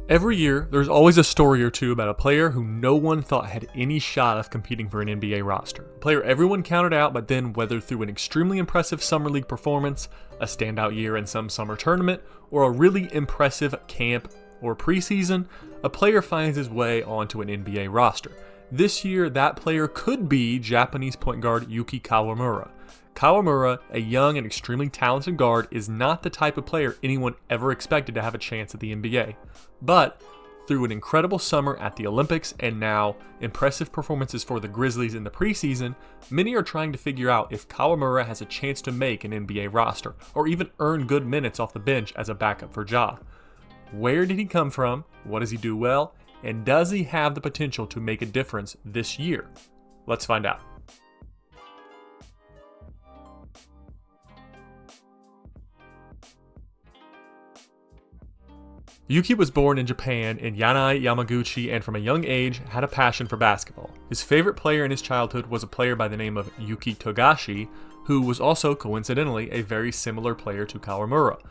Every year, there's always a story or two about a player who no one thought had any shot of competing for an NBA roster. A player everyone counted out, but then whether through an extremely impressive summer league performance, a standout year in some summer tournament, or a really impressive camp or preseason, a player finds his way onto an NBA roster. This year, that player could be Japanese point guard Yuki Kawamura. Kawamura, a young and extremely talented guard, is not the type of player anyone ever expected to have a chance at the NBA. But through an incredible summer at the Olympics and now impressive performances for the Grizzlies in the preseason, many are trying to figure out if Kawamura has a chance to make an NBA roster or even earn good minutes off the bench as a backup for Ja. Where did he come from? What does he do well? And does he have the potential to make a difference this year? Let's find out. Yuki was born in Japan in Yanai, Yamaguchi, and from a young age had a passion for basketball. His favorite player in his childhood was a player by the name of Yuki Togashi, who was also, coincidentally, a very similar player to Kawamura.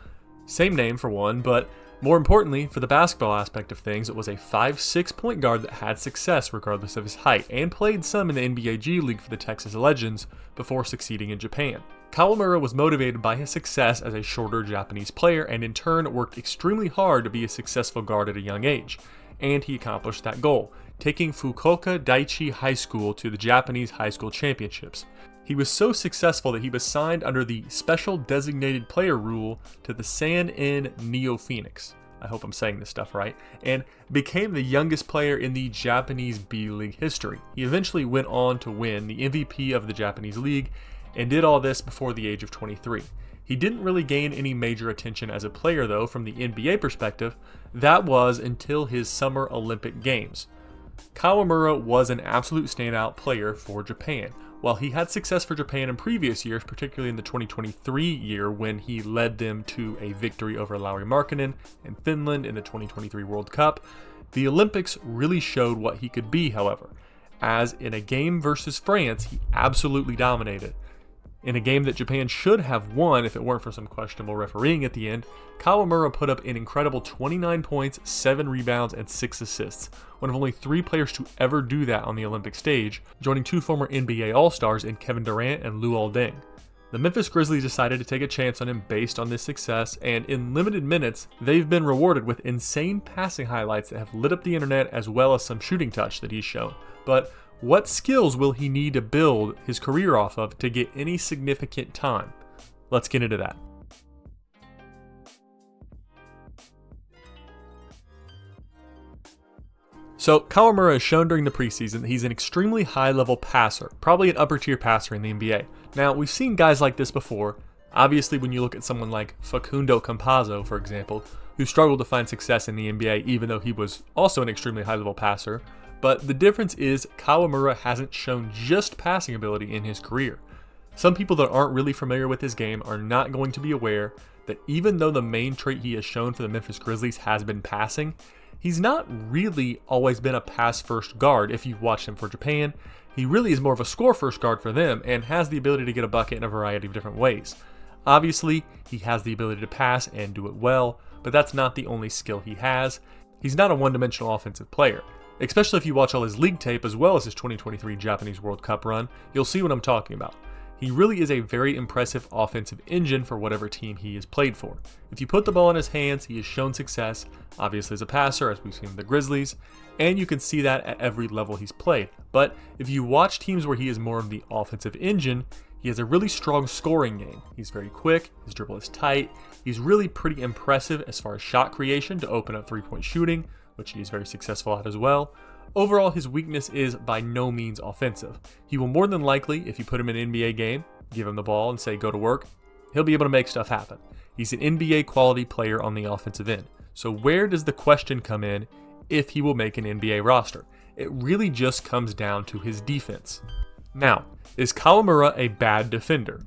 Same name for one, but more importantly, for the basketball aspect of things, it was a 5'6" point guard that had success regardless of his height, and played some in the NBA G League for the Texas Legends before succeeding in Japan. Kawamura was motivated by his success as a shorter Japanese player and in turn worked extremely hard to be a successful guard at a young age. And he accomplished that goal, taking Fukuoka Daiichi High School to the Japanese High School Championships. He was so successful that he was signed under the Special Designated Player rule to the San-In Neo Phoenix. I hope I'm saying this stuff right, and became the youngest player in the Japanese B League history. He eventually went on to win the MVP of the Japanese League and did all this before the age of 23. He didn't really gain any major attention as a player though from the NBA perspective. That was until his Summer Olympic Games. Kawamura was an absolute standout player for Japan. While he had success for Japan in previous years, particularly in the 2023 year when he led them to a victory over Lauri Markkanen and Finland in the 2023 World Cup, the Olympics really showed what he could be, however, as in a game versus France, he absolutely dominated. In a game that Japan should have won if it weren't for some questionable refereeing at the end, Kawamura put up an incredible 29 points, 7 rebounds, and 6 assists, one of only 3 players to ever do that on the Olympic stage, joining 2 former NBA All-Stars in Kevin Durant and Luol Deng. The Memphis Grizzlies decided to take a chance on him based on this success, and in limited minutes, they've been rewarded with insane passing highlights that have lit up the internet as well as some shooting touch that he's shown. But what skills will he need to build his career off of to get any significant time? Let's get into that. So Kawamura has shown during the preseason that he's an extremely high-level passer, probably an upper-tier passer in the NBA. Now, we've seen guys like this before. Obviously, when you look at someone like Facundo Campazzo, for example, who struggled to find success in the NBA even though he was also an extremely high-level passer. But the difference is Kawamura hasn't shown just passing ability in his career. Some people that aren't really familiar with his game are not going to be aware that even though the main trait he has shown for the Memphis Grizzlies has been passing, he's not really always been a pass-first guard. If you've watched him for Japan, he really is more of a score-first guard for them and has the ability to get a bucket in a variety of different ways. Obviously, he has the ability to pass and do it well, but that's not the only skill he has. He's not a one-dimensional offensive player. Especially if you watch all his league tape as well as his 2023 Japanese World Cup run, you'll see what I'm talking about. He really is a very impressive offensive engine for whatever team he has played for. If you put the ball in his hands, he has shown success, obviously as a passer, as we've seen in the Grizzlies, and you can see that at every level he's played. But if you watch teams where he is more of the offensive engine, he has a really strong scoring game. He's very quick, his dribble is tight, he's really pretty impressive as far as shot creation to open up three-point shooting, which he is very successful at as well. Overall, his weakness is by no means offensive. He will more than likely, if you put him in an NBA game, give him the ball and say go to work, he'll be able to make stuff happen. He's an NBA quality player on the offensive end. So where does the question come in if he will make an NBA roster? It really just comes down to his defense. Now, is Kawamura a bad defender?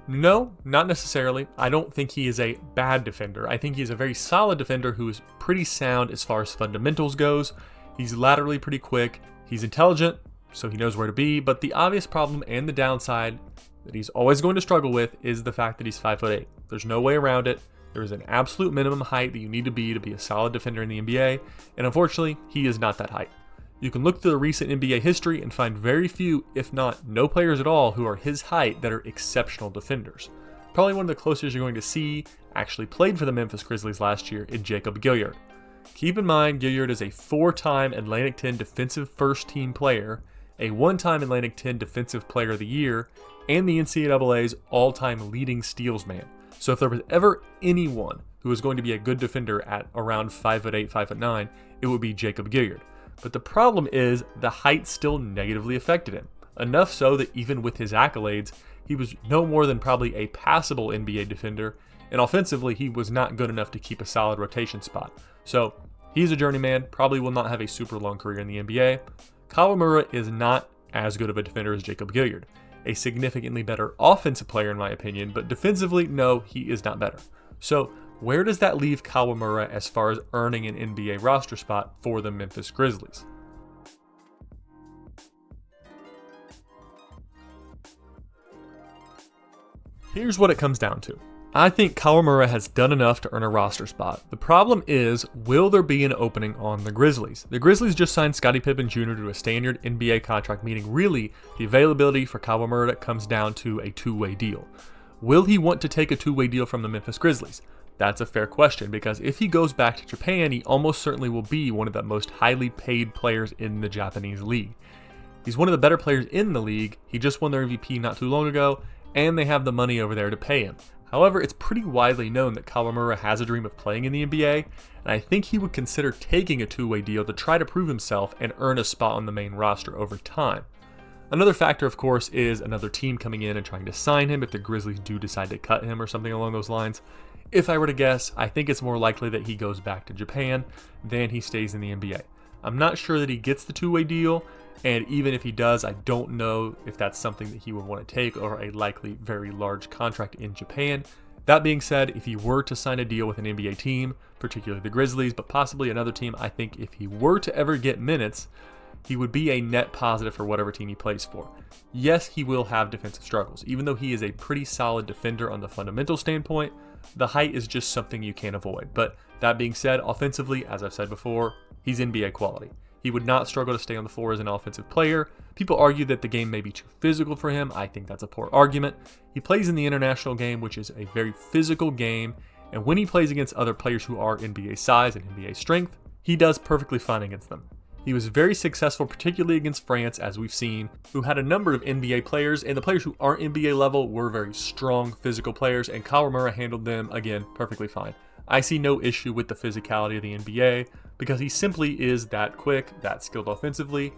No, not necessarily. I don't think he is a bad defender. I think he's a very solid defender who is pretty sound as far as fundamentals goes. He's laterally pretty quick. He's intelligent, so he knows where to be. But the obvious problem and the downside that he's always going to struggle with is the fact that he's 5'8". There's no way around it. There is an absolute minimum height that you need to be a solid defender in the NBA, and unfortunately, he is not that height. You can look through the recent NBA history and find very few, if not no players at all, who are his height that are exceptional defenders. Probably one of the closest you're going to see actually played for the Memphis Grizzlies last year in Jacob Gilyard. Keep in mind, Gilyard is a 4-time Atlantic 10 Defensive First Team player, a 1-time Atlantic 10 Defensive Player of the Year, and the NCAA's all-time leading steals man. So if there was ever anyone who was going to be a good defender at around 5'8", 5'9", it would be Jacob Gilyard. But the problem is the height still negatively affected him, enough so that even with his accolades, he was no more than probably a passable NBA defender, and offensively he was not good enough to keep a solid rotation spot. So he's a journeyman, probably will not have a super long career in the NBA. Kawamura is not as good of a defender as Jacob Gilyard, a significantly better offensive player in my opinion, but defensively, no, he is not better. So where does that leave Kawamura as far as earning an NBA roster spot for the Memphis Grizzlies? Here's what it comes down to. I think Kawamura has done enough to earn a roster spot. The problem is, will there be an opening on the Grizzlies? The Grizzlies just signed Scottie Pippen Jr. to a standard NBA contract, meaning really the availability for Kawamura comes down to a two-way deal. Will he want to take a two-way deal from the Memphis Grizzlies? That's a fair question, because if he goes back to Japan, he almost certainly will be one of the most highly paid players in the Japanese league. He's one of the better players in the league. He just won their MVP not too long ago, and they have the money over there to pay him. However, it's pretty widely known that Kawamura has a dream of playing in the NBA, and I think he would consider taking a two-way deal to try to prove himself and earn a spot on the main roster over time. Another factor, of course, is another team coming in and trying to sign him if the Grizzlies do decide to cut him or something along those lines. If I were to guess, I think it's more likely that he goes back to Japan than he stays in the NBA. I'm not sure that he gets the two-way deal, and even if he does, I don't know if that's something that he would want to take over a likely very large contract in Japan. That being said, if he were to sign a deal with an NBA team, particularly the Grizzlies, but possibly another team, I think if he were to ever get minutes, he would be a net positive for whatever team he plays for. Yes, he will have defensive struggles. Even though he is a pretty solid defender on the fundamental standpoint, the height is just something you can't avoid. But that being said, offensively, as I've said before, he's NBA quality. He would not struggle to stay on the floor as an offensive player. People argue that the game may be too physical for him. I think that's a poor argument. He plays in the international game, which is a very physical game, and when he plays against other players who are NBA size and NBA strength, he does perfectly fine against them. He was very successful, particularly against France, as we've seen, who had a number of NBA players, and the players who aren't NBA level were very strong physical players, and Kawamura handled them, again, perfectly fine. I see no issue with the physicality of the NBA because he simply is that quick, that skilled offensively.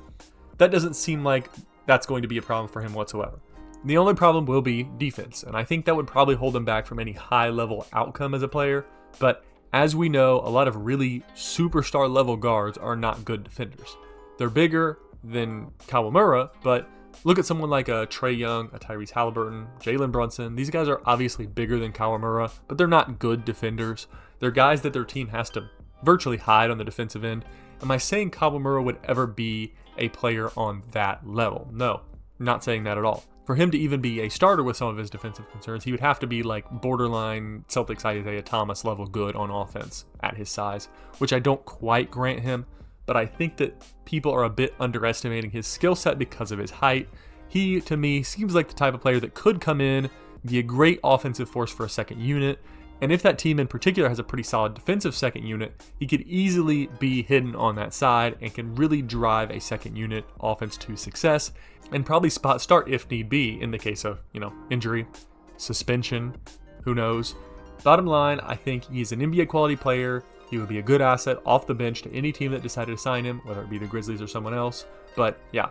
That doesn't seem like that's going to be a problem for him whatsoever. The only problem will be defense, and I think that would probably hold him back from any high-level outcome as a player, but as we know, a lot of really superstar level guards are not good defenders. They're bigger than Kawamura, but look at someone like a Trae Young, a Tyrese Halliburton, Jalen Brunson. These guys are obviously bigger than Kawamura, but they're not good defenders. They're guys that their team has to virtually hide on the defensive end. Am I saying Kawamura would ever be a player on that level? No, not saying that at all. For him to even be a starter with some of his defensive concerns, he would have to be like borderline Celtics Isaiah Thomas level good on offense at his size, which I don't quite grant him, but I think that people are a bit underestimating his skill set because of his height. He, to me, seems like the type of player that could come in, be a great offensive force for a second unit, and if that team in particular has a pretty solid defensive second unit, he could easily be hidden on that side and can really drive a second unit offense to success and probably spot start if need be in the case of, injury, suspension, who knows. Bottom line, I think he's an NBA quality player. He would be a good asset off the bench to any team that decided to sign him, whether it be the Grizzlies or someone else. But yeah,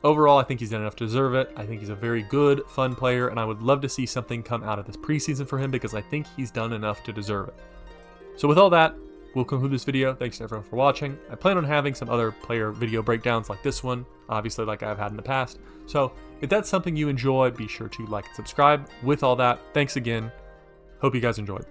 overall, I think he's done enough to deserve it. I think he's a very good, fun player, and I would love to see something come out of this preseason for him because I think he's done enough to deserve it. So with all that, we'll conclude this video. Thanks to everyone for watching. I plan on having some other player video breakdowns like this one, obviously like I've had in the past. So if that's something you enjoy, be sure to like and subscribe. With all that, thanks again. Hope you guys enjoyed.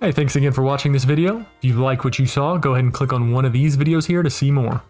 Hey, thanks again for watching this video. If you like what you saw, go ahead and click on one of these videos here to see more.